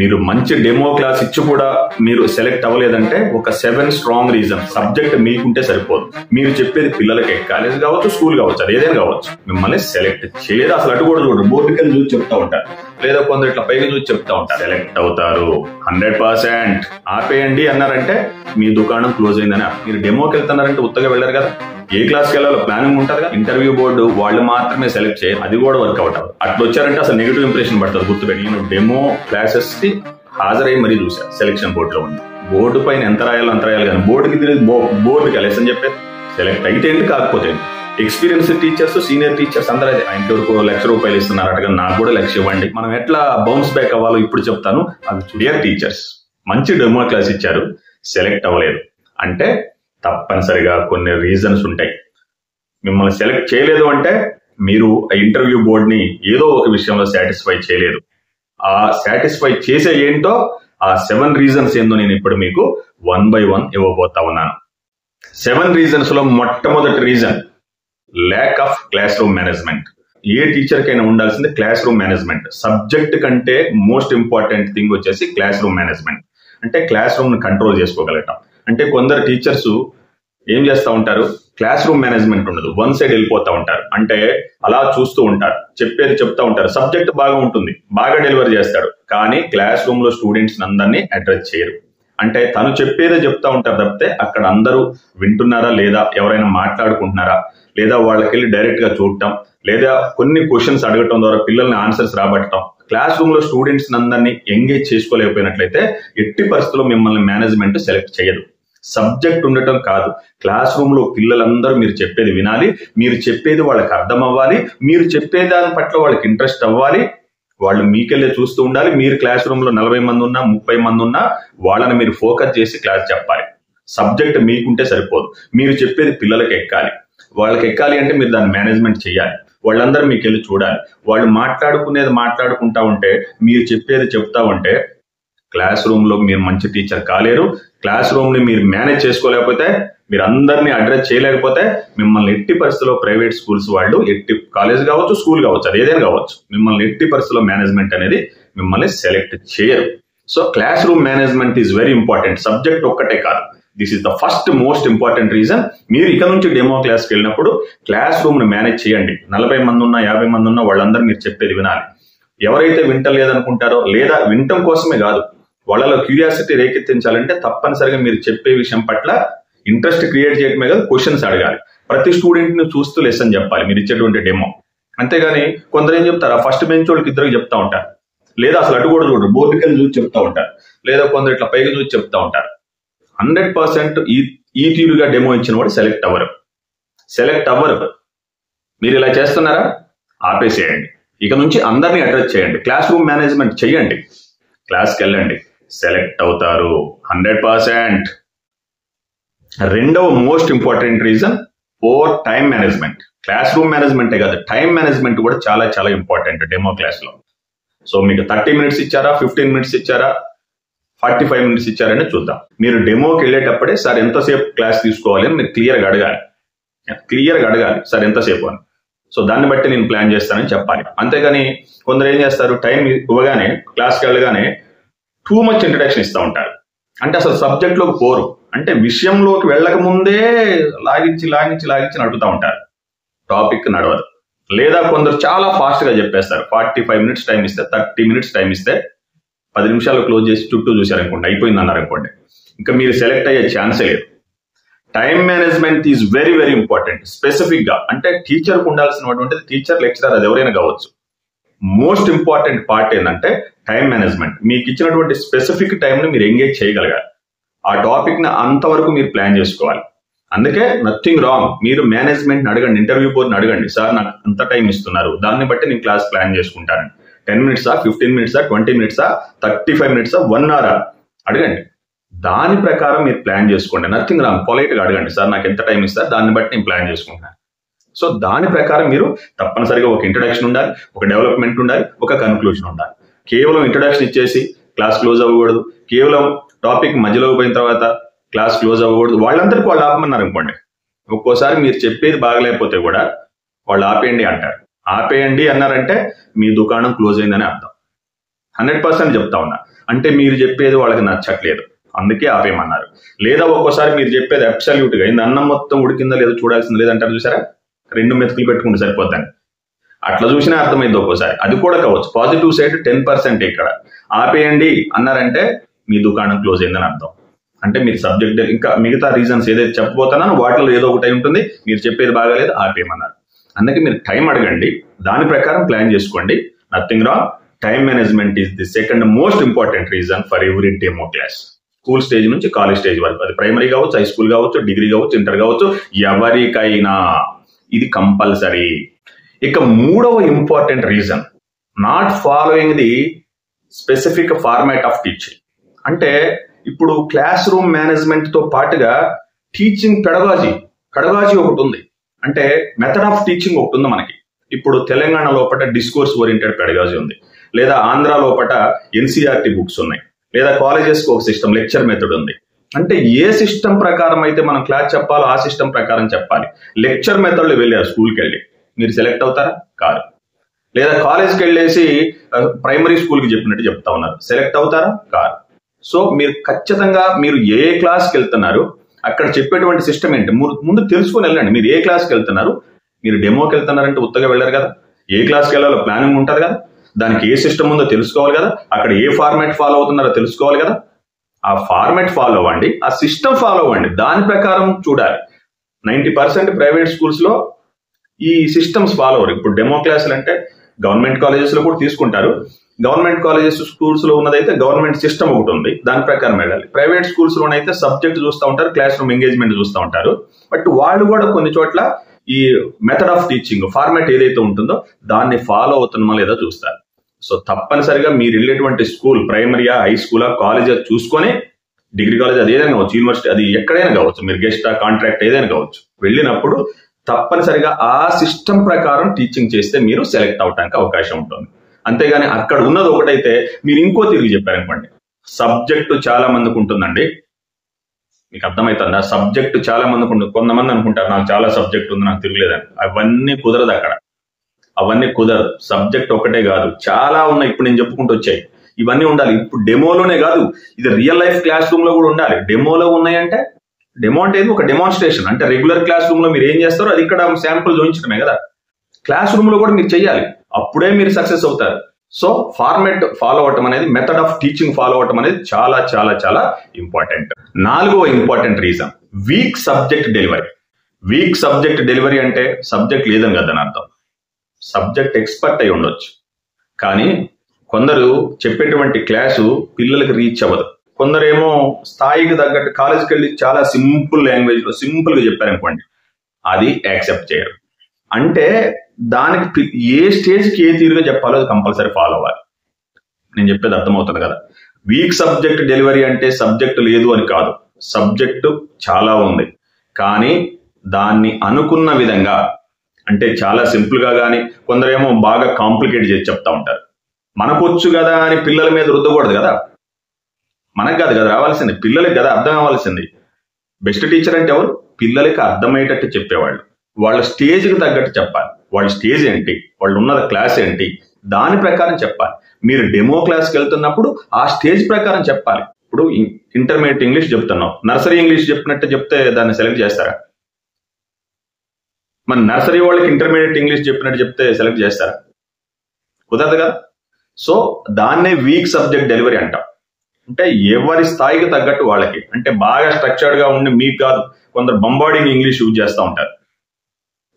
మీరు మంచి demo class ఇచ్చి కూడా మీరు సెలెక్ట్ అవ్వలేదంటే ఒక 7 స్ట్రాంగ్ రీజన్. సబ్జెక్ట్ మీకుంటే సరిపోదు. మీరు చెప్పేది పిల్లలకి కాలేజ్ కావచ్చు, స్కూల్ కావచ్చు, అది ఏదైనా కావచ్చు, మిమ్మల్ని సెలెక్ట్ చేయలేదు. అసలు అటు కూడా చూడరు, బోర్డుకి వెళ్ళి చూసి చెప్తా ఉంటారు, లేదా కొందరు ఇట్లా పైకి చూసి చెప్తా ఉంటారు. సెలెక్ట్ అవుతారు 100%. ఆపేయండి అన్నారంటే మీ దుకాణం క్లోజ్ అయిందని. మీరు డెమోకి వెళ్తున్నారంటే ఉత్తగా వెళ్ళారు కదా, ఏ క్లాస్కి వెళ్ళాలో ప్లానింగ్ ఉంటుంది కదా. ఇంటర్వ్యూ బోర్డు వాళ్ళు మాత్రమే సెలెక్ట్ చేయాలి, అది కూడా వర్కౌట్ అవ్వదు. అట్లా వచ్చారంటే అసలు నెగిటివ్ ఇంప్రెషన్ పడుతుంది. గుర్తుపెట్టి, నేను డెమో క్లాసెస్ కి హాజరై మరీ చూసాను. సెలెక్షన్ బోర్డులో ఉంది, బోర్డు పైన ఎంత రాయాలో అంత రాయాలి, కానీ బోర్డుకి తిరిగి బోర్డుకి లెసన్ చెప్పేది. సెలెక్ట్ అయితే ఏంటి, కాకపోతే ఎక్స్పీరియన్స్ టీచర్స్, సీనియర్ టీచర్స్ అందరూ అయితే ఆయనకి వరకు ₹1,00,000 ఇస్తున్నారు అటుగా, నాకు కూడా 1,00,000 ఇవ్వండి. మనం ఎట్లా బౌన్స్ బ్యాక్ అవ్వాలో ఇప్పుడు చెప్తాను. అది డియర్ టీచర్స్, మంచి డెమో క్లాస్ ఇచ్చారు, సెలెక్ట్ అవ్వలేదు అంటే తప్పనిసరిగా కొన్ని రీజన్స్ ఉంటాయి. మిమ్మల్ని సెలెక్ట్ చేయలేదు అంటే మీరు ఆ ఇంటర్వ్యూ బోర్డ్ ని ఏదో ఒక విషయంలో సాటిస్ఫై చేయలేదు. ఆ సాటిస్ఫై చేసే ఏంటో, ఆ 7 రీజన్స్ ఏందో నేను ఇప్పుడు మీకు 1 by 1 ఇవ్వబోతా ఉన్నాను. 7 రీజన్స్ లో మొట్టమొదటి reason lack of class room management. A teacher కైనా ఉండాల్సింది క్లాస్ రూమ్ మేనేజ్మెంట్. సబ్జెక్ట్ కంటే మోస్ట్ ఇంపార్టెంట్ థింగ్ వచ్చేసి క్లాస్ రూమ్ మేనేజ్మెంట్. అంటే క్లాస్ రూమ్ ని కంట్రోల్ చేసుకోగలగటం. అంటే కొందరు టీచర్స్ ఏం చేస్తూ ఉంటారు, క్లాస్ రూమ్ మేనేజ్మెంట్ ఉండదు, వన్ సైడ్ వెళ్ళిపోతూ ఉంటారు. అంటే అలా చూస్తూ ఉంటారు, చెప్పేది చెప్తా ఉంటారు, సబ్జెక్ట్ బాగా ఉంటుంది, బాగా డెలివరీ చేస్తాడు, కానీ క్లాస్ రూమ్ లో స్టూడెంట్స్ అందరినీ అడ్రస్ చేయరు. అంటే తను చెప్పేదే చెప్తా ఉంటారు తప్పితే అక్కడ అందరూ వింటున్నారా లేదా, ఎవరైనా మాట్లాడుకుంటున్నారా లేదా, వాళ్ళకి వెళ్ళి డైరెక్ట్ గా చూడటం, లేదా కొన్ని క్వశ్చన్స్ అడగటం ద్వారా పిల్లల్ని ఆన్సర్స్ రాబట్టడం. క్లాస్ రూమ్ లో స్టూడెంట్స్ అందరినీ ఎంగేజ్ చేసుకోలేకపోయినట్లయితే ఎట్టి పరిస్థితుల్లో మిమ్మల్ని మేనేజ్మెంట్ సెలెక్ట్ చేయదు. సబ్జెక్ట్ ఉండటం కాదు, క్లాస్ రూమ్ లో పిల్లలందరూ మీరు చెప్పేది వినాలి, మీరు చెప్పేది వాళ్ళకి అర్థం అవ్వాలి, మీరు చెప్పే దాని పట్ల వాళ్ళకి ఇంట్రెస్ట్ అవ్వాలి, వాళ్ళు మీకెళ్ళే చూస్తూ ఉండాలి. మీరు క్లాస్ రూమ్ లో 40 మంది ఉన్నా 30 మంది ఉన్నా వాళ్ళని మీరు ఫోకస్ చేసి క్లాస్ చెప్పాలి. సబ్జెక్ట్ మీకుంటే సరిపోదు, మీరు చెప్పేది పిల్లలకి ఎక్కాలి. వాళ్ళకి ఎక్కాలి అంటే మీరు దాన్ని మేనేజ్మెంట్ చేయాలి. వాళ్ళందరూ మీకు వెళ్ళి చూడాలి. వాళ్ళు మాట్లాడుకునేది మాట్లాడుకుంటా ఉంటే, మీరు చెప్పేది చెప్తా ఉంటే క్లాస్ రూమ్ లో మీరు మంచి టీచర్ కాలేరు. క్లాస్ రూమ్ ని మీరు మేనేజ్ చేసుకోలేకపోతే, మీరు అందరినీ అడ్రస్ చేయలేకపోతే మిమ్మల్ని ఎట్టి పరిస్థితుల్లో ప్రైవేట్ స్కూల్స్ వాళ్ళు, ఎట్టి కాలేజ్ కావచ్చు, స్కూల్ కావచ్చు, అది ఏదైనా కావచ్చు, మిమ్మల్ని ఎట్టి పరిస్థితుల్లో మేనేజ్మెంట్ అనేది మిమ్మల్ని సెలెక్ట్ చేయరు. So class room management is very important. Subject ఒక్కటే కాదు, this is the first most important reason. మీరు ఇక నుంచి డెమో క్లాస్కి వెళ్ళినప్పుడు క్లాస్ రూమ్ ని మేనేజ్ చేయండి. 40 మంది ఉన్నా 50 మంది ఉన్నా వాళ్ళందరూ మీరు చెప్పేది వినాలి. ఎవరైతే వింటలేదనుకుంటారో, లేదా వినటం కోసమే కాదు, వాళ్ళలో క్యూరియాసిటీ రేకెత్తించాలంటే తప్పనిసరిగా మీరు చెప్పే విషయం పట్ల ఇంట్రెస్ట్ క్రియేట్ చేయడమే కాదు, క్వశ్చన్స్ అడగాలి. ప్రతి స్టూడెంట్ ని చూస్తూ లెసన్ చెప్పాలి మీరు ఇచ్చేటువంటి డెమో. అంతేగాని కొందరు ఏం చెప్తారు, ఫస్ట్ బెంచ్ వాళ్ళకి ఇద్దరికి చెప్తా ఉంటారు, లేదా అసలు అటు కూడా చూడరు, బోర్డుకి వెళ్ళి చూసి చెప్తా ఉంటారు, లేదా కొందరు ఇట్లా పైకి చూసి చెప్తా ఉంటారు. 100% ఈ తీరుగా డెమో ఇచ్చిన వాడు సెలెక్ట్ అవ్వరు. మీరు ఇలా చేస్తున్నారా, ఆపేసేయండి. ఇక నుంచి అందరినీ అడ్రస్ చేయండి, క్లాస్ రూమ్ మేనేజ్మెంట్ చేయండి, క్లాస్కి వెళ్ళండి, సెలెక్ట్ అవుతారు 100%. రెండవ most important reason for time management. Class room మేనేజ్మెంటే కాదు, టైం మేనేజ్మెంట్ కూడా చాలా చాలా ఇంపార్టెంట్ డెమో క్లాస్ లో. సో మీకు 30 మినిట్స్ ఇచ్చారా, 15 మినిట్స్ ఇచ్చారా, 45 మినిట్స్ ఇచ్చారని చూద్దాం. మీరు డెమోకి వెళ్ళేటప్పుడే సార్ ఎంతసేపు క్లాస్ తీసుకోవాలి అని మీరు క్లియర్గా అడగాలి, సార్ ఎంతసేపు అని. సో దాన్ని బట్టి నేను ప్లాన్ చేస్తానని చెప్పాలి. అంతేగాని కొందరు ఏం చేస్తారు, టైం ఇవ్వగానే క్లాస్కి వెళ్ళగానే టూ మచ్ ఇంట్రడక్షన్ ఇస్తూ ఉంటారు. అంటే అసలు సబ్జెక్ట్ లోకి పోరు, అంటే విషయంలోకి వెళ్ళక ముందే లాగించి నడుపుతూ ఉంటారు, టాపిక్ నడవదు. లేదా కొందరు చాలా ఫాస్ట్ గా చెప్పేస్తారు. 45 మినిట్స్ టైం ఇస్తే, 30 మినిట్స్ టైం ఇస్తే 10 నిమిషాలు క్లోజ్ చేసి చుట్టూ చూశారనుకోండి, అయిపోయింది అన్నారనుకోండి, ఇంకా మీరు సెలెక్ట్ అయ్యే ఛాన్సే లేదు. Time management is very very important. Specific గా అంటే టీచర్కి ఉండాల్సినటువంటిది, టీచర్ లెక్చరర్ అది ఎవరైనా కావచ్చు, మోస్ట్ ఇంపార్టెంట్ పార్ట్ ఏంటంటే టైం మేనేజ్మెంట్. మీకు ఇచ్చినటువంటి స్పెసిఫిక్ టైంని మీరు ఎంగేజ్ చేయగలగాలి, ఆ టాపిక్ ని అంతవరకు మీరు ప్లాన్ చేసుకోవాలి. అందుకే నథింగ్ రాంగ్, మీరు మేనేజ్మెంట్ అడగండి, ఇంటర్వ్యూ బోర్డ్ని అడగండి, సార్ నాకు అంత టైం ఇస్తున్నారు, దాన్ని బట్టి నేను క్లాస్ ప్లాన్ చేసుకుంటాను. 10 మినిట్సా, 15 మినిట్సా, 20 మినిట్సా, 35 మినిట్సా, 1 అవరా అడగండి, దాని ప్రకారం మీరు ప్లాన్ చేసుకోండి. నథింగ్ రాంగ్, పొలైట్ గా అడగండి, సార్ నాకు ఎంత టైం ఇస్తారు, దాన్ని బట్టి నేను ప్లాన్ చేసుకుంటాను. సో దాని ప్రకారం మీరు తప్పనిసరిగా ఒక ఇంట్రడక్షన్ ఉండాలి, ఒక డెవలప్మెంట్ ఉండాలి, ఒక కన్క్లూజన్ ఉండాలి. కేవలం ఇంట్రడక్షన్ ఇచ్చేసి క్లాస్ క్లోజ్ అవ్వకూడదు, కేవలం టాపిక్ మధ్యలో పోయిన తర్వాత క్లాస్ క్లోజ్ అవ్వకూడదు. వాళ్ళందరికీ వాళ్ళు ఆపమన్నారు అనుకోండి, ఒక్కోసారి మీరు చెప్పేది బాగలేకపోతే కూడా వాళ్ళు ఆపేయండి అంటారు. ఆపేయండి అన్నారంటే మీ దుకాణం క్లోజ్ అయిందని అర్థం. 100% చెప్తా ఉన్నా. అంటే మీరు చెప్పేది వాళ్ళకి నచ్చట్లేదు, అందుకే ఆపేయమన్నారు. లేదా ఒక్కోసారి మీరు చెప్పేది అబ్సల్యూట్ గా ఇంత అన్నం మొత్తం ఉడికిందా లేదో చూడాల్సింది లేదంటారు చూసారా, 2 మెతుకులు పెట్టుకుంటే సరిపోద్దని, అట్లా చూసినా అర్థమైంది ఒక్కోసారి. అది కూడా కావచ్చు. పాజిటివ్ సైడ్ 10% ఇక్కడ. ఆపేయండి అన్నారంటే మీ దుకాణం క్లోజ్ అయిందని అర్థం. అంటే మీరు సబ్జెక్ట్ ఇంకా మిగతా రీజన్స్ ఏదైతే చెప్పబోతున్నానో వాటిలో ఏదో ఒకటి ఉంటుంది, మీరు చెప్పేది బాగాలేదు ఆపేయమన్నారు. అందుకే మీరు టైం అడగండి, దాని ప్రకారం ప్లాన్ చేసుకోండి. Nothing wrong. Time management is the second most important reason for every demo class. School stage నుంచి కాలేజ్ స్టేజ్ వరకు, అది ప్రైమరీ కావచ్చు, హై స్కూల్ కావచ్చు, డిగ్రీ కావచ్చు, ఇంటర్ కావచ్చు, ఎవరికైనా ఇది కంపల్సరీ. ఇక మూడవ important reason, not following the specific format of teaching. అంటే ఇప్పుడు క్లాస్ రూమ్ మేనేజ్మెంట్ తో పాటుగా టీచింగ్ పెడగాజీ ఒకటి ఉంది. అంటే మెథడ్ ఆఫ్ టీచింగ్ ఒకటి ఉంది మనకి. ఇప్పుడు తెలంగాణ లోపల డిస్కోర్స్ ఓరియంటెడ్ పెడగాజీ ఉంది, లేదా ఆంధ్ర లోపల ఎన్సీఆర్టీ బుక్స్ ఉన్నాయి, లేదా కాలేజెస్ కి ఒక సిస్టమ్ లెక్చర్ మెథడ్ ఉంది. అంటే ఏ సిస్టమ్ ప్రకారం అయితే మనం క్లాస్ చెప్పాలో ఆ సిస్టమ్ ప్రకారం చెప్పాలి. లెక్చర్ మెథడ్లు వెళ్ళారు స్కూల్కి వెళ్ళి, మీరు సెలెక్ట్ అవుతారా? కాదు. లేదా కాలేజ్కి వెళ్ళేసి ప్రైమరీ స్కూల్కి చెప్పినట్టు చెప్తా ఉన్నారు, సెలెక్ట్ అవుతారా? కాదు. సో మీరు ఖచ్చితంగా మీరు ఏ క్లాస్కి వెళ్తున్నారు, అక్కడ చెప్పేటువంటి సిస్టమ్ ఏంటి ముందు తెలుసుకొని వెళ్ళండి. మీరు ఏ క్లాస్కి వెళ్తున్నారు, మీరు డెమోకి వెళ్తున్నారంటే ఉత్తగా వెళ్ళారు కదా, ఏ క్లాస్కి వెళ్ళాలో ప్లానింగ్ ఉంటుంది కదా, దానికి ఏ సిస్టమ్ ఉందో తెలుసుకోవాలి కదా, అక్కడ ఏ ఫార్మాట్ ఫాలో అవుతున్నారో తెలుసుకోవాలి కదా. ఆ ఫార్మాట్ ఫాలో అవ్వండి, ఆ సిస్టమ్ ఫాలో అవ్వండి, దాని ప్రకారం చూడాలి. 90% ప్రైవేట్ స్కూల్స్ లో ఈ సిస్టమ్స్ ఫాలో అవ్వరు. ఇప్పుడు డెమో క్లాసులు అంటే గవర్నమెంట్ కాలేజెస్ లో కూడా తీసుకుంటారు. గవర్నమెంట్ కాలేజెస్ స్కూల్స్ లో ఉన్నదైతే గవర్నమెంట్ సిస్టమ్ ఒకటి ఉంది, దాని ప్రకారం వెళ్ళాలి. ప్రైవేట్ స్కూల్స్ లోనైతే సబ్జెక్ట్ చూస్తూ ఉంటారు, క్లాస్ రూమ్ ఎంగేజ్మెంట్ చూస్తూ ఉంటారు. బట్ వాళ్ళు కూడా కొన్ని చోట్ల ఈ మెథడ్ ఆఫ్ టీచింగ్ ఫార్మాట్ ఏదైతే ఉంటుందో దాన్ని ఫాలో అవుతున్నామా లేదా చూస్తారు. సో తప్పనిసరిగా మీరు వెళ్ళేటువంటి స్కూల్ ప్రైమరీయా, హై స్కూలా, కాలేజా చూసుకొని, డిగ్రీ కాలేజ్ అది ఏదైనా కావచ్చు, యూనివర్సిటీ అది ఎక్కడైనా కావచ్చు, మీరు గెస్టా కాంట్రాక్ట్ ఏదైనా కావచ్చు, వెళ్ళినప్పుడు తప్పనిసరిగా ఆ సిస్టమ్ ప్రకారం టీచింగ్ చేస్తే మీరు సెలెక్ట్ అవడానికి అవకాశం ఉంటుంది. అంతేగాని అక్కడ ఉన్నది ఒకటైతే మీరు ఇంకో తిరిగి చెప్పారనుకోండి. సబ్జెక్టు చాలా మందికి ఉంటుందండి, మీకు అర్థమవుతుందా? సబ్జెక్టు చాలా మందికి ఉంటుంది. కొంతమంది అనుకుంటారు నాకు చాలా సబ్జెక్ట్ ఉంది, నాకు తిరగలేదని. అవన్నీ కుదరదు అక్కడ, అవన్నీ కుదరదు. సబ్జెక్ట్ ఒకటే కాదు, చాలా ఉన్నాయి. ఇప్పుడు నేను చెప్పుకుంటూ వచ్చాయి, ఇవన్నీ ఉండాలి. ఇప్పుడు డెమోలోనే కాదు, ఇది రియల్ లైఫ్ క్లాస్ రూమ్ లో కూడా ఉండాలి. డెమోలో ఉన్నాయంటే, డెమో అంటే ఒక డెమాన్స్ట్రేషన్. అంటే రెగ్యులర్ క్లాస్ రూమ్ లో మీరు ఏం చేస్తారో అది ఇక్కడ శాంపుల్ చూపించడమే కదా. క్లాస్ రూమ్ లో కూడా మీరు చెయ్యాలి, అప్పుడే మీరు సక్సెస్ అవుతారు. సో ఫార్మాట్ ఫాలో అవటం అనేది, మెథడ్ ఆఫ్ టీచింగ్ ఫాలో అవటం అనేది చాలా చాలా చాలా ఇంపార్టెంట్. 4వ important reason, week subject delivery. Week subject delivery అంటే సబ్జెక్ట్ లేదని కదా అని అర్థం. సబ్జెక్ట్ ఎక్స్పర్ట్ అయి ఉండొచ్చు, కానీ కొందరు చెప్పేటువంటి క్లాసు పిల్లలకి రీచ్ అవ్వదు. కొందరేమో స్థాయికి తగ్గట్టు కాలేజ్కి వెళ్ళి చాలా సింపుల్ లాంగ్వేజ్ లో సింపుల్ గా చెప్పారనుకోండి, అది యాక్సెప్ట్ చేయరు. అంటే దానికి ఏ స్టేజ్కి ఏ తీరుగా చెప్పాలో అది కంపల్సరీ ఫాలో అవ్వాలి. నేను చెప్పేది అర్థమవుతుంది కదా. వీక్ సబ్జెక్ట్ డెలివరీ అంటే సబ్జెక్ట్ లేదు అని కాదు, సబ్జెక్టు చాలా ఉంది, కానీ దాన్ని అనుకున్న విధంగా, అంటే చాలా సింపుల్ గా, కానీ కొందరేమో బాగా కాంప్లికేట్ చేసి చెప్తా ఉంటారు. మనకొచ్చు కదా అని పిల్లల మీద రుద్దకూడదు కదా, మనకు కాదు కదా రావాల్సింది, పిల్లలకి కదా అర్థం అవ్వాల్సింది. బెస్ట్ టీచర్ అంటే ఎవరు? పిల్లలకి అర్థమయ్యేటట్టు చెప్పేవాళ్ళు. వాళ్ళ స్టేజ్కి తగ్గట్టు చెప్పాలి. వాళ్ళ స్టేజ్ ఏంటి, వాళ్ళు ఉన్న క్లాస్ ఏంటి, దాని ప్రకారం చెప్పాలి. మీరు డెమో క్లాస్కి వెళ్తున్నప్పుడు ఆ స్టేజ్ ప్రకారం చెప్పాలి. ఇప్పుడు ఇంటర్మీడియట్ ఇంగ్లీష్ చెప్తున్నాం, నర్సరీ ఇంగ్లీష్ చెప్పినట్టు చెప్తే దాన్ని సెలెక్ట్ చేస్తారా? మన నర్సరీ వాళ్ళకి ఇంటర్మీడియట్ ఇంగ్లీష్ చెప్పినట్టు చెప్తే సెలెక్ట్ చేస్తారా? కుదరదు కదా. సో దాన్నే వీక్ సబ్జెక్ట్ డెలివరీ అంటాం. అంటే ఎవరి స్థాయికి తగ్గట్టు వాళ్ళకి, అంటే బాగా స్ట్రక్చర్డ్ గా ఉండి మీకు కాదు, కొందరు బంబాడింగ్ ఇంగ్లీష్ యూజ్ చేస్తూ ఉంటారు.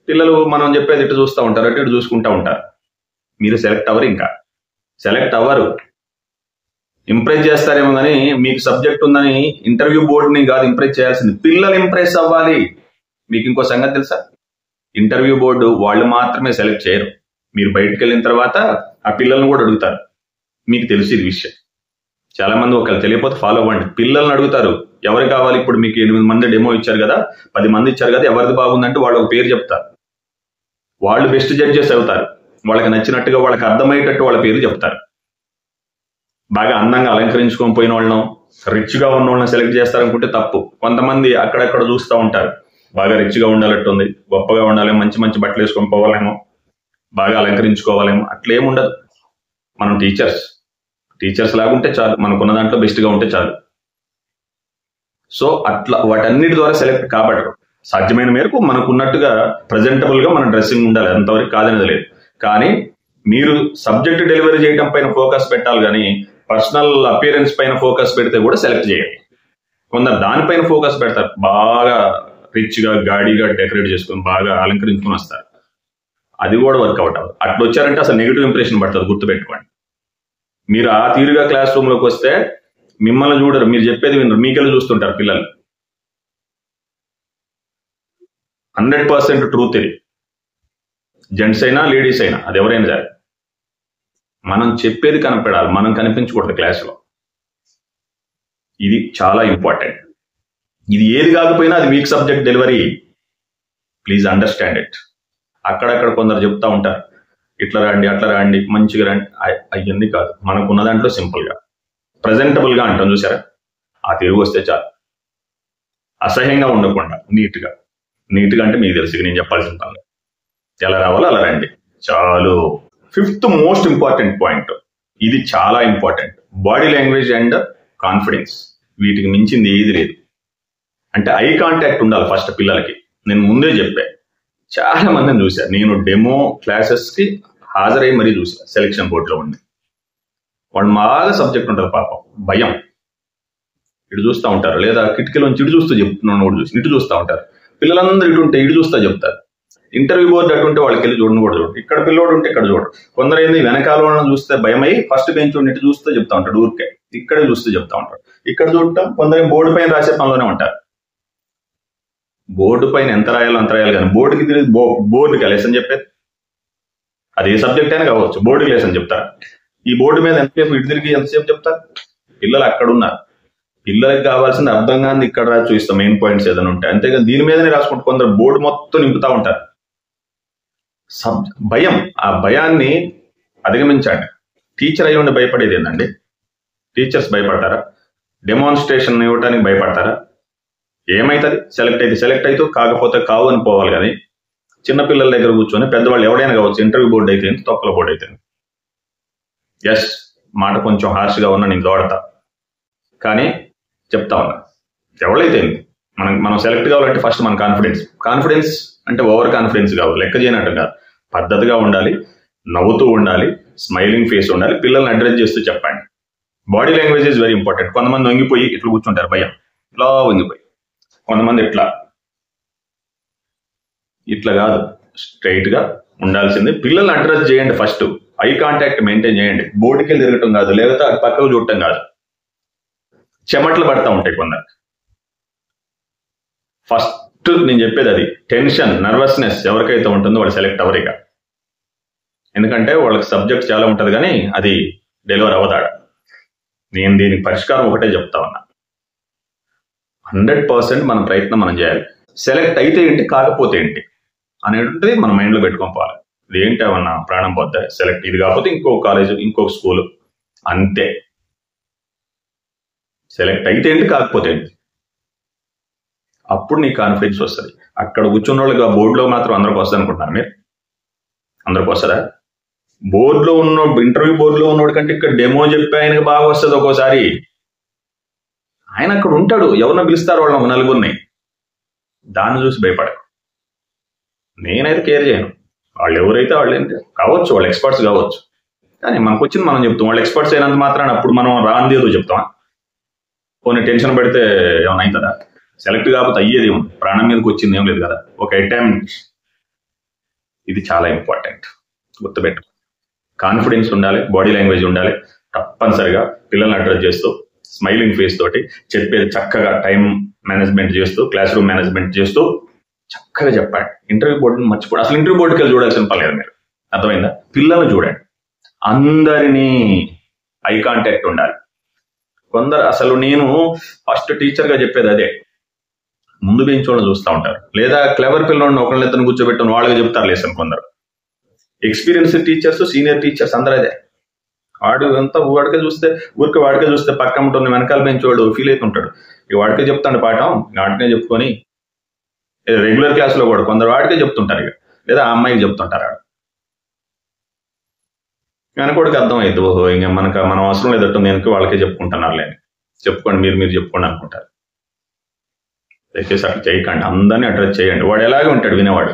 పిల్లలు మనం చెప్పేది ఇటు చూస్తూ ఉంటారు, అటు ఇటు చూసుకుంటూ ఉంటారు. మీరు సెలెక్ట్ అవ్వరు, ఇంకా సెలెక్ట్ అవ్వరు. ఇంప్రెస్ చేస్తారేమో కానీ మీకు సబ్జెక్ట్ ఉందని ఇంటర్వ్యూ బోర్డుని కాదు ఇంప్రెస్ చేయాల్సింది, పిల్లలు ఇంప్రెస్ అవ్వాలి. మీకు ఇంకో సంగతి తెలుసా, ఇంటర్వ్యూ బోర్డు వాళ్ళు మాత్రమే సెలెక్ట్ చేయరు. మీరు బయటకు వెళ్ళిన తర్వాత ఆ పిల్లల్ని కూడా అడుగుతారు. మీకు తెలిసి ఇది విషయం, చాలా మంది ఒకళ్ళు తెలియకపోతే ఫాలో అవ్వండి. పిల్లల్ని అడుగుతారు, ఎవరు కావాలి, ఇప్పుడు మీకు 8 మంది డెమో ఇచ్చారు కదా, 10 మంది ఇచ్చారు కదా, ఎవరిది బాగుందంటే వాళ్ళు ఒక పేరు చెప్తారు. వాళ్ళు బెస్ట్ జడ్జెస్ అవుతారు. వాళ్ళకి నచ్చినట్టుగా, వాళ్ళకి అర్థమయ్యేటట్టు వాళ్ళ పేరు చెప్తారు. బాగా అందంగా అలంకరించుకొని పోయిన వాళ్ళను, రిచ్ గా ఉన్న వాళ్ళని సెలెక్ట్ చేస్తారనుకుంటే తప్పు. కొంతమంది అక్కడక్కడ చూస్తూ ఉంటారు, బాగా రిచ్ గా ఉండాలట్టుంది, గొప్పగా ఉండాలేమో, మంచి మంచి బట్టలు వేసుకొని పోవాలేమో, బాగా అలంకరించుకోవాలేమో, అట్లేముండదు. మనం టీచర్స్, టీచర్స్ లాగా ఉంటే చాలు, మనకున్న దాంట్లో బెస్ట్గా ఉంటే చాలు. సో అట్లా వాటన్నిటి ద్వారా సెలెక్ట్ కాబట్టరు. సాధ్యమైన మేరకు మనకు ఉన్నట్టుగా ప్రజెంటబుల్గా మన డ్రెస్సింగ్ ఉండాలి, అంతవరకు కాదనేది లేదు. కానీ మీరు సబ్జెక్ట్ డెలివరీ చేయడం పైన ఫోకస్ పెట్టాలి, కానీ పర్సనల్ అపియరెన్స్ పైన ఫోకస్ పెడితే కూడా సెలెక్ట్ చేయాలి. కొందరు దానిపైన ఫోకస్ పెడతారు, బాగా రిచ్గా గాడిగా డెకరేట్ చేసుకుని బాగా అలంకరించుకుని వస్తారు, అది కూడా వర్కౌట్ అవ్వదు. అట్లా వచ్చారంటే అసలు నెగిటివ్ ఇంప్రెషన్ పడుతుంది, గుర్తుపెట్టుకోండి. మీరు ఆ తీరుగా క్లాస్ రూమ్లోకి వస్తే మిమ్మల్ని చూడరు, మీరు చెప్పేది వినరు, మీకెళ్ళి చూస్తుంటారు పిల్లలు. 100% ట్రూత్ ఇది. జెంట్స్ అయినా లేడీస్ అయినా, అది ఎవరైనా సరే, మనం చెప్పేది కనపడాలి, మనం కనిపించకూడదు క్లాసులో. ఇది చాలా ఇంపార్టెంట్. ఇది ఏది కాకపోయినా అది week subject delivery, please understand it. అక్కడక్కడ కొందరు చెప్తా ఉంటారు, ఇట్లా రండి అట్లా రండి మంచిగా రండి, అవన్నీ కాదు. మనకున్న దాంట్లో సింపుల్గా ప్రజెంటబుల్గా అంటాం చూసారా, ఆ తిరుగు వస్తే చాలు. అసహ్యంగా ఉండకుండా నీట్గా అంటే మీకు తెలుసు నేను చెప్పాల్సిన పని, ఎలా రావాలో అలా రండి చాలు. 5th మోస్ట్ ఇంపార్టెంట్ పాయింట్, ఇది చాలా important, body language and confidence. వీటికి మించింది ఏది లేదు. అంటే ఐ కాంటాక్ట్ ఉండాలి ఫస్ట్ పిల్లలకి. నేను ముందే చెప్పా, చాలా మందిని చూశాను నేను, డెమో క్లాసెస్కి హాజరై మరీ చూసా. సెలెక్షన్ బోర్డులో ఉండి వాళ్ళు బాగా సబ్జెక్ట్ ఉంటుంది, పాపం భయం, ఇటు చూస్తూ ఉంటారు, లేదా కిటికీలోంచి ఇటు చూస్తూ చెప్తున్నాను కూడా చూసి ఇటు చూస్తూ ఉంటారు. పిల్లలందరూ ఇటు ఉంటే ఇటు చూస్తూ చెప్తారు. ఇంటర్వ్యూ బోర్డు అటు ఉంటే వాళ్ళకి వెళ్ళి చూడని కూడా చూడండి, ఇక్కడ పిల్లోడు ఉంటే ఇక్కడ చూడరు. కొందరు ఏంది వెనకాల వాళ్ళని చూస్తే భయమై ఫస్ట్ బెంచ్ ఇటు చూస్తూ చెప్తా ఉంటాడు, ఊరికే ఇక్కడే చూస్తూ చెప్తా ఉంటాడు, ఇక్కడ చూడటం. కొందరు బోర్డు పైన రాసే పనిలోనే ఉంటారు. బోర్డు పైన ఎంత రాయాలో అంత రాయాలి, కానీ బోర్డుకి తిరిగి బోర్డుకి లెసన్ చెప్పేది, అది ఏ సబ్జెక్ట్ అయినా కావచ్చు, బోర్డుకి లెసన్ చెప్తారు. ఈ బోర్డు మీద ఎంతసేపు ఇటు తిరిగి ఎంతసేపు చెప్తారు. పిల్లలు అక్కడ ఉన్నారు, పిల్లలకి కావాల్సింది అర్థం కాని ఇక్కడ రాసి చూపిస్తాం మెయిన్ పాయింట్స్ ఏదైనా ఉంటాయి, అంతేగాని దీని మీదనే రాసుకుంటూ కొందరు బోర్డు మొత్తం నింపుతా ఉంటారు. భయం, ఆ భయాన్ని అధిగమించండి. టీచర్ అయి ఉండి భయపడేది ఏంటండి? టీచర్స్ భయపడతారా? డెమాన్స్ట్రేషన్ ఇవ్వడానికి భయపడతారా? ఏమైతుంది? సెలెక్ట్ అయితే కాకపోతే కావు అని పోవాలి. కానీ చిన్నపిల్లల దగ్గర కూర్చొని పెద్దవాళ్ళు ఎవడైనా కావచ్చు, ఇంటర్వ్యూ బోర్డు అయితే తొక్కల బోర్డు అయితే, ఎస్ మాట కొంచెం హార్ష్గా ఉన్నా నేను దోడతా, కానీ చెప్తా ఉన్నా, ఎవరైతే మనం సెలెక్ట్ కావాలంటే ఫస్ట్ మన కాన్ఫిడెన్స్ అంటే ఓవర్ కాన్ఫిడెన్స్ కావాలి, లెక్క చేయనట్టు కాదు, పద్ధతిగా ఉండాలి, నవ్వుతూ ఉండాలి, స్మైలింగ్ ఫేస్ ఉండాలి, పిల్లల్ని అడ్రస్ చేస్తూ చెప్పండి. Body language is very important. కొంతమంది వంగిపోయి ఇట్లా కూర్చుంటారు, భయం ఇట్లా వంగిపోయి, కొంతమంది ఇట్లా కాదు, స్ట్రైట్ గా ఉండాల్సింది. పిల్లల్ని అడ్రస్ చేయండి, ఫస్ట్ ఐ కాంటాక్ట్ మెయింటైన్ చేయండి, బోర్డుకి వెళ్ళి తిరగటం కాదు, లేకపోతే అటు పక్కకు చూడటం కాదు. చెమట్లు పడతా ఉంటాయి కొందరు. ఫస్ట్ నేను చెప్పేది అది, టెన్షన్ నర్వస్నెస్ ఎవరికైతే ఉంటుందో వాళ్ళు సెలెక్ట్ అవ్వరిక. ఎందుకంటే వాళ్ళకి సబ్జెక్ట్ చాలా ఉంటుంది, కానీ అది డెలివర్ అవ్వదాడ. నేను దీనికి పరిష్కారం ఒకటే చెప్తా ఉన్నా, 100% మన ప్రయత్నం మనం చేయాలి. సెలెక్ట్ అయితే ఏంటి, కాకపోతే ఏంటి అనేటువంటిది మన మైండ్లో పెట్టుకొని పోవాలి. ఇది ఏంటి ఏమన్నా ప్రాణం పోతే సెలెక్ట్, ఇది కాకపోతే ఇంకో కాలేజ్ ఇంకొక స్కూల్, అంతే. సెలెక్ట్ అయితే ఏంటి, కాకపోతే ఏంటి, అప్పుడు నీ కాన్ఫిడెన్స్ వస్తుంది. అక్కడ కూర్చున్న వాళ్ళకి ఆ బోర్డులో మాత్రం అందరికి వస్తుంది అనుకుంటున్నారు మీరు? అందరికి వస్తుందా? బోర్డులో ఉన్న ఇంటర్వ్యూ బోర్డులో ఉన్నోడి కంటే ఇక్కడ డెమో చెప్పి ఆయనకి బాగా వస్తుంది ఒక్కోసారి. ఆయన అక్కడ ఉంటాడు, ఎవరినో పిలుస్తారు వాళ్ళ నలుగురిని, దాన్ని చూసి భయపడకు. నేనైతే కేర్ చేయను, వాళ్ళు ఎవరైతే వాళ్ళు ఏంటి కావచ్చు, వాళ్ళు ఎక్స్పర్ట్స్ కావచ్చు, కానీ మనకు వచ్చింది మనం చెప్తాం. వాళ్ళు ఎక్స్పర్ట్స్ అయినంత మాత్రాన అప్పుడు మనం రాంది ఏదో చెప్తామా? కొన్ని టెన్షన్ పెడితే ఏమైనా అవుతుందా? సెలెక్ట్ కాకపోతే అయ్యేది ఉంది, ప్రాణం మీదకి వచ్చింది ఏం లేదు కదా, ఒక అటెంప్ట్. ఇది చాలా ఇంపార్టెంట్, గుర్తుపెట్టు. కాన్ఫిడెన్స్ ఉండాలి, బాడీ లాంగ్వేజ్ ఉండాలి, తప్పనిసరిగా పిల్లల్ని అడ్రస్ చేస్తూ స్మైలింగ్ ఫేస్ తోటి చెప్పేది చక్కగా, టైం మేనేజ్మెంట్ చేస్తూ, క్లాస్ రూమ్ మేనేజ్మెంట్ చేస్తూ చక్కగా చెప్పండి. ఇంటర్వ్యూ బోర్డుని మర్చిపోండి, అసలు ఇంటర్వ్యూ బోర్డుకి వెళ్ళి చూడాల్సిన పని లేదు మీరు, అర్థమైందా? పిల్లల్ని చూడండి, అందరినీ ఐ కాంటాక్ట్ ఉండాలి. కొందరు అసలు నేను ఫస్ట్ టీచర్గా చెప్పేది అదే, ముందు బెంచ్ వాళ్ళని చూస్తూ ఉంటారు, లేదా క్లెవర్ పిల్లల్ని ఒకళ్ళిద్దరిని కూర్చోబెట్టుకుని వాళ్ళగా చెప్తారు లేసన్. కొందరు ఎక్స్పీరియన్స్ టీచర్స్, సీనియర్ టీచర్స్ అందరూ అదే. వాడికే వాడికే చూస్తే పక్క ఉంటుంది, వెనకాల బెంచ్ వాడు ఫీల్ అవుతుంటాడు, ఇక వాడికే చెప్తాడు పాఠం, వాడికే చెప్పుకొని రెగ్యులర్ క్లాస్లో కూడా కొందరు వాడికే చెప్తుంటారు, ఇక లేదా ఆ అమ్మాయికి చెప్తుంటారు. వెనకోడికి అర్థం అవుతుంది, ఓహో ఇంకా మనం అవసరం లేదట్టు నేను వాళ్ళకే చెప్పుకుంటున్నారులే, చెప్పుకోండి మీరు చెప్పుకోండి అనుకుంటారు. దయచేసి అట్లా చేయకండి, అందరినీ అడ్రస్ చేయండి. వాడు ఎలాగే ఉంటాడు వినేవాడు.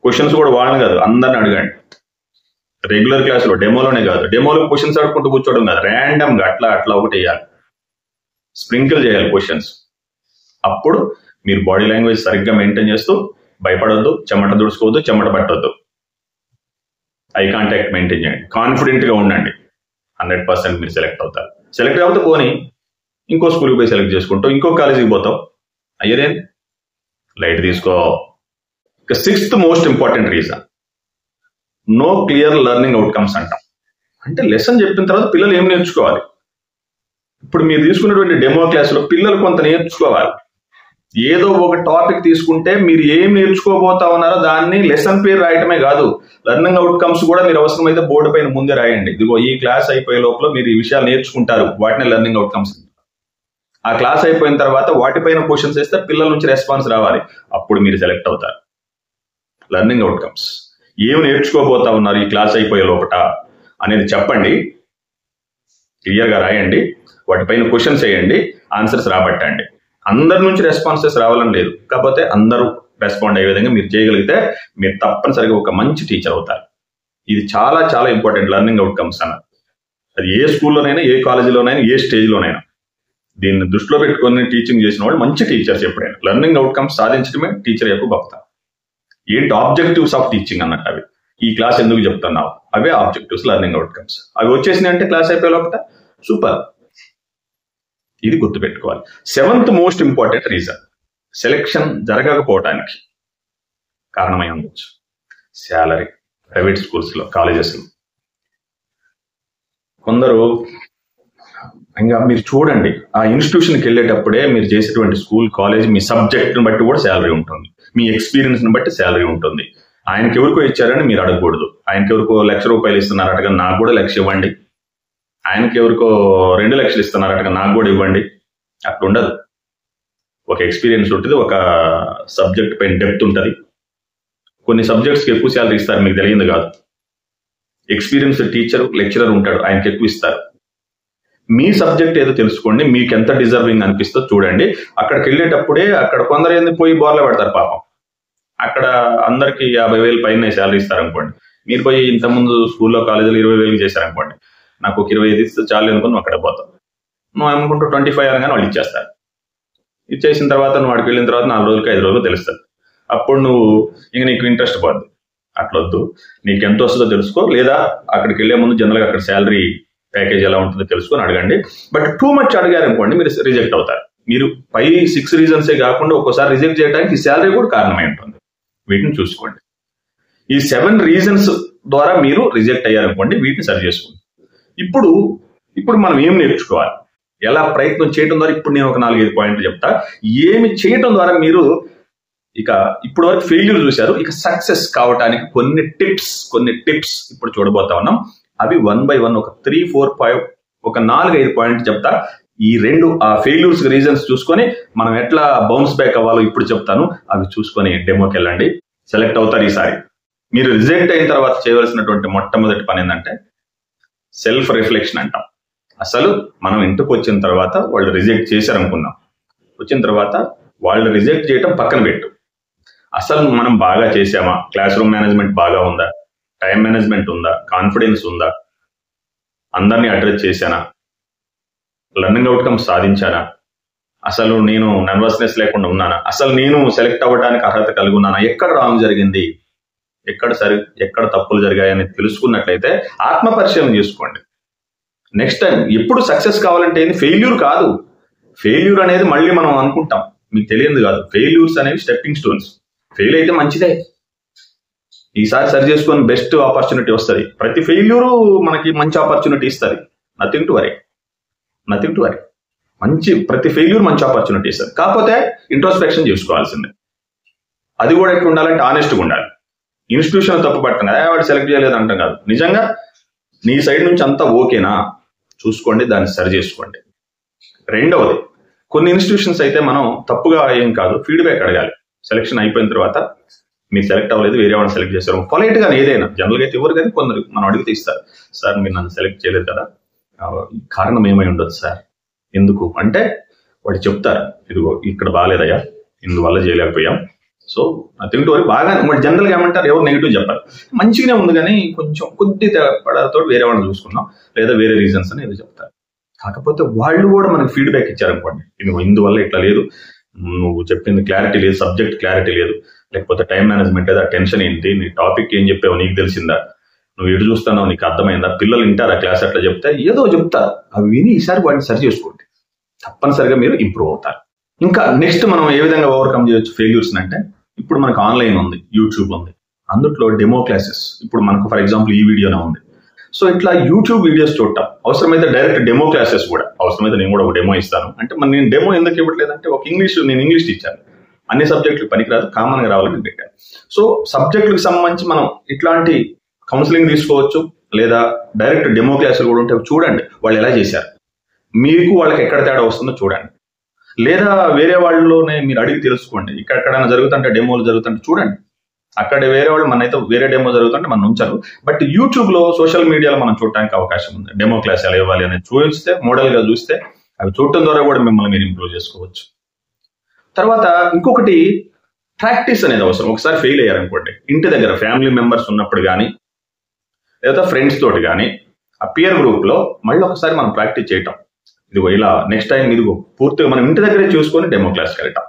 క్వశ్చన్స్ కూడా వాళ్ళని కాదు, అందరిని అడగండి. రెగ్యులర్ క్లాసులో డెమోలోనే కాదు, డెమోలో క్వశ్చన్స్ అడుక్కుంటూ కూర్చోవడం కాదు, ర్యాండమ్గా అట్లా ఒకటి వేయాలి, స్ప్రింకిల్ చేయాలి క్వశ్చన్స్. అప్పుడు మీరు బాడీ లాంగ్వేజ్ సరిగ్గా మెయింటైన్ చేస్తూ భయపడొద్దు, చెమట దుడుచుకోవద్దు, చెమట పట్టొద్దు, ఐ కాంటాక్ట్ మెయింటైన్ చేయండి, కాన్ఫిడెంట్గా ఉండండి. 100% మీరు సెలెక్ట్ అవుతారు. సెలెక్ట్ అవుతే పోనీ ఇంకో స్కూల్కి పోయి సెలెక్ట్ చేసుకుంటావు, ఇంకో కాలేజీకి పోతావు, అయ్యేదేం లైట్ తీసుకో. ఇక 6th most important reason, no clear learning outcomes అంటాం. అంటే లెసన్ చెప్పిన తర్వాత పిల్లలు ఏం నేర్చుకోవాలి. ఇప్పుడు మీరు తీసుకున్నటువంటి డెమో క్లాసులో పిల్లలు కొంత నేర్చుకోవాలి. ఏదో ఒక టాపిక్ తీసుకుంటే మీరు ఏం నేర్చుకోబోతా ఉన్నారో దాన్ని లెసన్ పేరు రాయటమే కాదు, లెర్నింగ్ అవుట్కమ్స్ కూడా మీరు అవసరమైతే బోర్డు పైన ముందే రాయండి. ఇదిగో ఈ క్లాస్ అయిపోయే లోపల మీరు ఈ విషయాలు నేర్చుకుంటారు, వాటిని లెర్నింగ్ అవుట్కమ్స్. ఆ క్లాస్ అయిపోయిన తర్వాత వాటిపైన క్వశ్చన్స్ వేస్తే పిల్లల నుంచి రెస్పాన్స్ రావాలి, అప్పుడు మీరు సెలెక్ట్ అవుతారు. లెర్నింగ్ అవుట్కమ్స్ ఏమి నేర్చుకోబోతా ఉన్నారు ఈ క్లాస్ అయిపోయే లోపల అనేది చెప్పండి, క్లియర్గా రాయండి, వాటిపైన క్వశ్చన్స్ వేయండి, ఆన్సర్స్ రాబట్టండి. అందరి నుంచి రెస్పాన్సెస్ రావాలని లేదు, కాకపోతే అందరూ రెస్పాండ్ అయ్యే విధంగా మీరు చేయగలిగితే మీరు తప్పనిసరిగా ఒక మంచి టీచర్ అవుతారు. ఇది చాలా చాలా ఇంపార్టెంట్, లెర్నింగ్ అవుట్కమ్స్ అన్నది. అది ఏ స్కూల్లోనైనా, ఏ కాలేజీలోనైనా, ఏ స్టేజ్లోనైనా దీన్ని దృష్టిలో పెట్టుకొని టీచింగ్ చేసిన వాళ్ళు మంచి టీచర్స్. ఎప్పుడైనా లెర్నింగ్ అవుట్కమ్స్ సాధించడమే టీచర్ యొక్క గొప్పతనం. ఏంటి ఆబ్జెక్టివ్స్ ఆఫ్ టీచింగ్ అన్నట్టు, అవి ఈ క్లాస్ ఎందుకు చెప్తున్నావు, అవే ఆబ్జెక్టివ్స్, లెర్నింగ్ అవుట్కమ్స్. అవి వచ్చేసినాయి అంటే క్లాస్ అయిపోయే లోపల సూపర్. ఇది గుర్తుపెట్టుకోవాలి. 7th most important reason, selection జరగకపోవడానికి కారణమై ఉండొచ్చు శాలరీ. ప్రైవేట్ స్కూల్స్లో, కాలేజెస్లో కొందరు ఇంకా మీరు చూడండి, ఆ ఇన్స్టిట్యూషన్కి వెళ్ళేటప్పుడే మీరు చేసేటువంటి స్కూల్, కాలేజ్, మీ సబ్జెక్ట్ని బట్టి కూడా శాలరీ ఉంటుంది, మీ ఎక్స్పీరియన్స్ని బట్టి శాలరీ ఉంటుంది. ఆయనకి ఎవరికో ఇచ్చారని మీరు అడగకూడదు. ఆయనకి ఎవరికో ₹1,00,000 ఇస్తున్నారటగా నాకు కూడా 1,00,000 ఇవ్వండి, ఆయనకి ఎవరికో 2 లక్షలు ఇస్తున్నారటగా నాకు కూడా ఇవ్వండి, అట్లా ఉండదు. ఒక ఎక్స్పీరియన్స్ ఉంటుంది, ఒక సబ్జెక్ట్ పైన డెప్త్ ఉంటుంది. కొన్ని సబ్జెక్ట్స్కి ఎక్కువ శాలరీ ఇస్తారు, మీకు తెలియదు కాదు. ఎక్స్పీరియన్స్ టీచర్, లెక్చరర్ ఉంటాడు, ఆయనకి ఎక్కువ ఇస్తారు. మీ సబ్జెక్ట్ ఏదో తెలుసుకోండి, మీకు ఎంత డిజర్వింగ్ అనిపిస్తుందో చూడండి. అక్కడికి వెళ్ళేటప్పుడే అక్కడ కొందరు ఏంది పోయి బోర్లో పెడతారు పాపం. అక్కడ అందరికి 50,000 పైన శాలరీ ఇస్తారనుకోండి, మీరు పోయి ఇంతకుముందు స్కూల్లో, కాలేజీలో 20,000 చేశారనుకోండి, నాకు ఒక 25 ఇస్తే చాలు అనుకుని నువ్వు అక్కడ పోతావు. నువ్వు అనుకుంటూ 25 అనగానే వాళ్ళు ఇచ్చేస్తారు. ఇచ్చేసిన తర్వాత నువ్వు అక్కడికి వెళ్ళిన తర్వాత 4 రోజులకి 5 రోజులు తెలుస్తుంది. అప్పుడు నువ్వు ఇంక నీకు ఇంట్రెస్ట్ పోద్ది. అట్లొద్దు, నీకు ఎంత వస్తుందో తెలుసుకో, లేదా అక్కడికి వెళ్లే ముందు జనరల్గా అక్కడ శాలరీ ప్యాకేజ్ ఎలా ఉంటుందో తెలుసుకొని అడగండి. బట్ టూ మచ్ అడిగారు అనుకోండి, మీరు రిజెక్ట్ అవుతారు. మీరు పై 6 రీజన్సే కాకుండా ఒక్కోసారి రిజెక్ట్ చేయడానికి శాలరీ కూడా కారణమై ఉంటుంది. వీటిని చూసుకోండి. ఈ 7 రీజన్స్ ద్వారా మీరు రిజెక్ట్ అయ్యారనుకోండి, వీటిని సరి చేసుకోండి. ఇప్పుడు మనం ఏం నేర్చుకోవాలి, ఎలా ప్రయత్నం చేయడం ద్వారా, ఇప్పుడు నేను ఒక 4-5 పాయింట్లు చెప్తా. ఏమి చేయడం ద్వారా మీరు ఇక ఇప్పటి వరకు ఫెయిల్యూర్ చూశారు, ఇక సక్సెస్ కావడానికి కొన్ని టిప్స్ ఇప్పుడు చూడబోతా ఉన్నాం. అవి 1 by 1 ఒక 3, 4, 5 ఒక 4-5 పాయింట్లు చెప్తా. ఈ 2 ఆ ఫెయిల్యూర్స్ రీజన్స్ చూసుకొని మనం ఎట్లా బౌన్స్ బ్యాక్ అవ్వాలో ఇప్పుడు చెప్తాను. అవి చూసుకొని డెమోకి వెళ్ళండి, సెలెక్ట్ అవుతారు. ఈసారి మీరు రిజెక్ట్ అయిన తర్వాత చేయవలసినటువంటి మొట్టమొదటి పని ఏంటంటే సెల్ఫ్ రిఫ్లెక్షన్ అంటాం. అసలు మనం ఇంటికి వచ్చిన తర్వాత వాళ్ళు రిజెక్ట్ చేశారనుకున్నాం, వచ్చిన తర్వాత వాళ్ళు రిజెక్ట్ చేయటం పక్కన పెట్టు. అసలు మనం బాగా చేసామా, క్లాస్ రూమ్ మేనేజ్మెంట్ బాగా ఉందా, టైం మేనేజ్మెంట్ ఉందా, కాన్ఫిడెన్స్ ఉందా, అందరినీ అడ్రస్ చేశానా, లెర్నింగ్ అవుట్కమ్స్ సాధించానా, అసలు నేను నర్వస్నెస్ లేకుండా ఉన్నానా, అసలు నేను సెలెక్ట్ అవ్వడానికి అర్హత కలిగి ఉన్నానా, ఎక్కడ రాంగ్ జరిగింది, ఎక్కడ తప్పులు జరిగాయని తెలుసుకున్నట్లయితే ఆత్మ పరిశీలన చేసుకోండి. నెక్స్ట్ టైం ఎప్పుడు సక్సెస్ కావాలంటే ఫెయిల్యూర్ కాదు. ఫెయిల్యూర్ అనేది మళ్ళీ మనం అనుకుంటాం, మీకు తెలియదు కాదు. ఫెయిల్యూర్స్ అనేవి స్టెప్పింగ్ స్టోన్స్. ఫెయిల్ అయితే మంచిదే, ఈసారి సరి చేసుకొని బెస్ట్ ఆపర్చునిటీ వస్తుంది. ప్రతి ఫెయిల్యూరు మనకి మంచి ఆపర్చునిటీ ఇస్తుంది. Nothing to worry. ప్రతి ఫెయిల్యూర్ మంచి ఆపర్చునిటీ ఇస్తుంది. కాకపోతే ఇంట్రోస్పెక్షన్ చేసుకోవాల్సిందే. అది కూడా ఎట్లా ఉండాలంటే ఆనెస్ట్గా ఉండాలి. ఇన్స్టిట్యూషన్ తప్పు పట్టను, వాడు సెలెక్ట్ చేయలేదు అంటాం కాదు. నిజంగా నీ సైడ్ నుంచి అంతా ఓకేనా చూసుకోండి, దాన్ని సరి చేసుకోండి. రెండవది, కొన్ని ఇన్స్టిట్యూషన్స్ అయితే మనం తప్పుగా ఏం కాదు, ఫీడ్బ్యాక్ అడగాలి. సెలెక్షన్ అయిపోయిన తర్వాత మీరు సెలెక్ట్ అవ్వలేదు, వేరే వాళ్ళని సెలెక్ట్ చేశారు. పొలైట్ గా ఏదైనా జనరల్ గా అయితే ఎవరు కానీ కొందరు మనం అడిగితే ఇస్తారు. సార్ మీరు నన్ను సెలెక్ట్ చేయలేదు కదా, కారణం ఏమై ఉండదు సార్, ఎందుకు అంటే వాడు చెప్తారు, ఇదిగో ఇక్కడ బాగాలేదయ్యా, ఇందువల్ల చేయలేకపోయాం. So nothing to worry. బాగా జనరల్ గా ఏమంటారు, ఎవరు నెగిటివ్ చెప్పారు, మంచిగానే ఉంది కానీ కొంచెం కొద్ది పడతో వేరే వాళ్ళని చూసుకున్నాం లేదా వేరే రీజన్స్ అని ఏదో చెప్తారు. కాకపోతే వాళ్ళు కూడా మనకి ఫీడ్బ్యాక్ ఇచ్చారనుకోండి, ఇదిగో ఇందువల్ల ఇట్లా లేదు, నువ్వు చెప్పింది క్లారిటీ లేదు, సబ్జెక్ట్ క్లారిటీ లేదు, లేకపోతే టైం మేనేజ్మెంట్ లేదా టెన్షన్ ఏంటి, నీ టాపిక్ ఏం చెప్పావు నీకు తెలిసిందా, నువ్వు ఎటు చూస్తున్నావు నీకు అర్థమైందా, పిల్లలు వింటారా క్లాస్ అట్లా చెప్తే, ఏదో చెప్తారు, అవి విని ఈసారి వాటిని సరి చేసుకోండి, తప్పనిసరిగా మీరు ఇంప్రూవ్ అవుతారు. ఇంకా నెక్స్ట్ మనం ఏ విధంగా ఓవర్కమ్ చేయొచ్చు ఫెయిల్యూర్స్ అంటే, ఇప్పుడు మనకు ఆన్లైన్ ఉంది, యూట్యూబ్ ఉంది, అందులో డెమో క్లాసెస్, ఇప్పుడు మనకు ఫర్ ఎగ్జాంపుల్ ఈ వీడియోనే ఉంది. సో ఇట్లా యూట్యూబ్ వీడియోస్ చూడటం, అవసరమైతే డైరెక్ట్ డెమో క్లాసెస్ కూడా, అవసరమైతే నేను కూడా ఒక డెమో ఇస్తాను. అంటే మరి నేను డెమో ఎందుకు ఇవ్వట్లేదంటే, ఒక నేను ఇంగ్లీష్ టీచర్, అన్ని సబ్జెక్టులు పనికిరాదు, కామన్ గా రావాలని పెట్టాను. సో సబ్జెక్టులకు సంబంధించి మనం ఇట్లాంటి కౌన్సిలింగ్ తీసుకోవచ్చు, లేదా డైరెక్ట్ డెమో క్లాసులు కూడా ఉంటే చూడండి వాళ్ళు ఎలా చేశారు, మీకు వాళ్ళకి ఎక్కడ తేడా వస్తుందో చూడండి. లేదా వేరే వాళ్ళలోనే మీరు అడిగి తెలుసుకోండి, ఎక్కడైనా జరుగుతుంటే డెమోలు జరుగుతుంటే చూడండి, అక్కడ వేరే వాళ్ళు మనైతే వేరే డెమో జరుగుతుంటే మనం ఉంచారు. బట్ యూట్యూబ్ లో సోషల్ మీడియాలో మనం చూడడానికి అవకాశం ఉంది. డెమో క్లాస్ ఎలా ఇవ్వాలి అనేది చూస్తే, మోడల్ గా చూస్తే, అవి చూడటం ద్వారా కూడా మిమ్మల్ని మీరు ఇంప్రూవ్ చేసుకోవచ్చు. తర్వాత ఇంకొకటి ప్రాక్టీస్ అనేది అవసరం. ఒకసారి ఫెయిల్ అయ్యారనుకోండి, ఇంటి దగ్గర ఫ్యామిలీ మెంబర్స్ ఉన్నప్పుడు కానీ లేదా ఫ్రెండ్స్ తోటి కానీ ఆ పియర్ గ్రూప్ లో మళ్ళీ ఒకసారి మనం ప్రాక్టీస్ చేయటం, ఇదిగో ఇలా నెక్స్ట్ టైం ఇదిగో పూర్తిగా మనం ఇంటి దగ్గరే చూసుకొని డెమో క్లాస్కి వెళ్ళటం,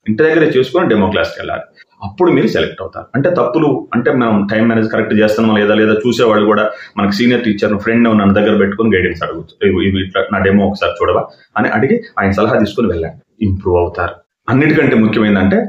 ఇంటి దగ్గరే చూసుకొని డెమో క్లాస్కి వెళ్ళాలి. అప్పుడు మీరు సెలెక్ట్ అవుతారు. అంటే తప్పులు అంటే మనం టైం మేనేజ్ కరెక్ట్ చేస్తున్నాం లేదా చూసేవాళ్ళు కూడా మనకి సీనియర్ టీచర్ ఫ్రెండ్ నన్ను దగ్గర పెట్టుకుని గైడెన్స్ అడుగుతారు, ఇవి ఇట్లా నా డెమో ఒకసారి చూడవా అని అడిగి ఆయన సలహా తీసుకుని వెళ్ళండి, ఇంప్రూవ్ అవుతారు. అన్నిటికంటే ముఖ్యమైనదంటే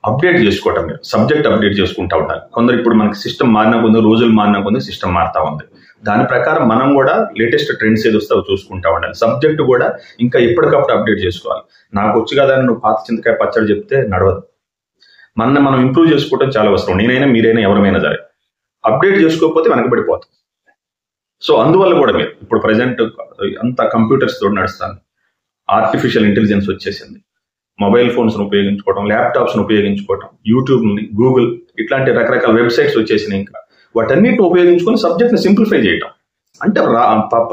అప్డేట్ చేసుకోవటం, మీరు సబ్జెక్ట్ అప్డేట్ చేసుకుంటా ఉండాలి. కొందరు ఇప్పుడు మనకి సిస్టమ్ మారినా కొందరు, రోజులు మారినా కొందరు సిస్టమ్ మారుతా ఉంది, దాని ప్రకారం మనం కూడా లేటెస్ట్ ట్రెండ్స్ ఏది వస్తే చూసుకుంటా ఉండాలి. సబ్జెక్ట్ కూడా ఇంకా ఎప్పటికప్పుడు అప్డేట్ చేసుకోవాలి. నాకు వచ్చి కదా నువ్వు పాత చింతకాయ పచ్చడి చెప్తే నడవదు, మనం ఇంప్రూవ్ చేసుకోవడం చాలా అవసరం. నేనైనా మీరైనా ఎవరైనా సరే అప్డేట్ చేసుకోకపోతే వెనకబడిపోతాం. సో అందువల్ల కూడా మీరు ఇప్పుడు ప్రజెంట్ అంతా కంప్యూటర్స్ తోటి నడుస్తాను, ఆర్టిఫిషియల్ ఇంటెలిజెన్స్ వచ్చేసింది, మొబైల్ ఫోన్స్ ఉపయోగించుకోవడం, ల్యాప్టాప్స్ ఉపయోగించుకోవడం, యూట్యూబ్, గూగుల్ ఇట్లాంటి రకరకాల వెబ్సైట్స్ వచ్చేసినాయి. ఇంకా వాటన్నిటిని ఉపయోగించుకొని సబ్జెక్ట్ ని సింప్లిఫై చేయటం, అంటే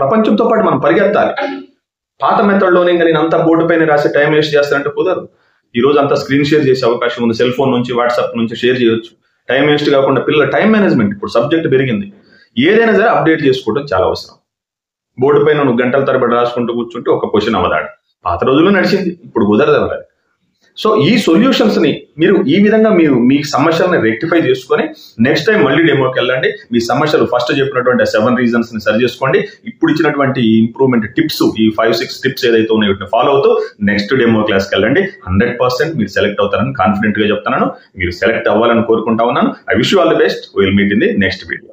ప్రపంచంతో పాటు మనం పరిగెత్తాలి. పాత మెథడ్లోనే ఇంకా నేను అంతా బోర్డు పైన రాసి టైం వేస్ట్ చేస్తానంటే కుదరదు. ఈ రోజు అంతా స్క్రీన్ షేర్ చేసే అవకాశం ఉంది, సెల్ ఫోన్ నుంచి వాట్సాప్ నుంచి షేర్ చేయొచ్చు. టైం వేస్ట్ కాకుండా పిల్లల టైం మేనేజ్మెంట్, ఇప్పుడు సబ్జెక్ట్ పెరిగింది, ఏదైనా సరే అప్డేట్ చేసుకోవడం చాలా అవసరం. బోర్డు పైన నువ్వు గంటల తరబడి రాసుకుంటూ కూర్చుంటే ఒక క్వశ్చన్ అవదాడు. పాత రోజుల్లో నడిచింది, ఇప్పుడు కుదరదు. సో ఈ సొల్యూషన్స్ ని మీరు ఈ విధంగా మీరు మీ సమస్యలను రెక్టిఫై చేసుకొని నెక్స్ట్ టైం మళ్ళీ డెమోకి వెళ్ళండి. మీ సమస్యలు ఫస్ట్ చెప్పినటువంటి 7 రీజన్స్ ని సరి చేసుకోండి. ఇప్పుడు ఇచ్చినటువంటి ఇంప్రూవ్మెంట్ టిప్స్, ఈ 5-6 టిప్స్ ఏదైతే ఉన్నాయో వీటిని ఫాలో అవుతూ నెక్స్ట్ డెమో క్లాస్కి వెళ్ళండి. 100% మీరు సెలెక్ట్ అవుతారని కాన్ఫిడెంట్ గా చెప్తున్నాను. మీరు సెలెక్ట్ అవ్వాలని కోరుకుంటా ఉన్నాను. I wish you all the best. Will meet in the next video.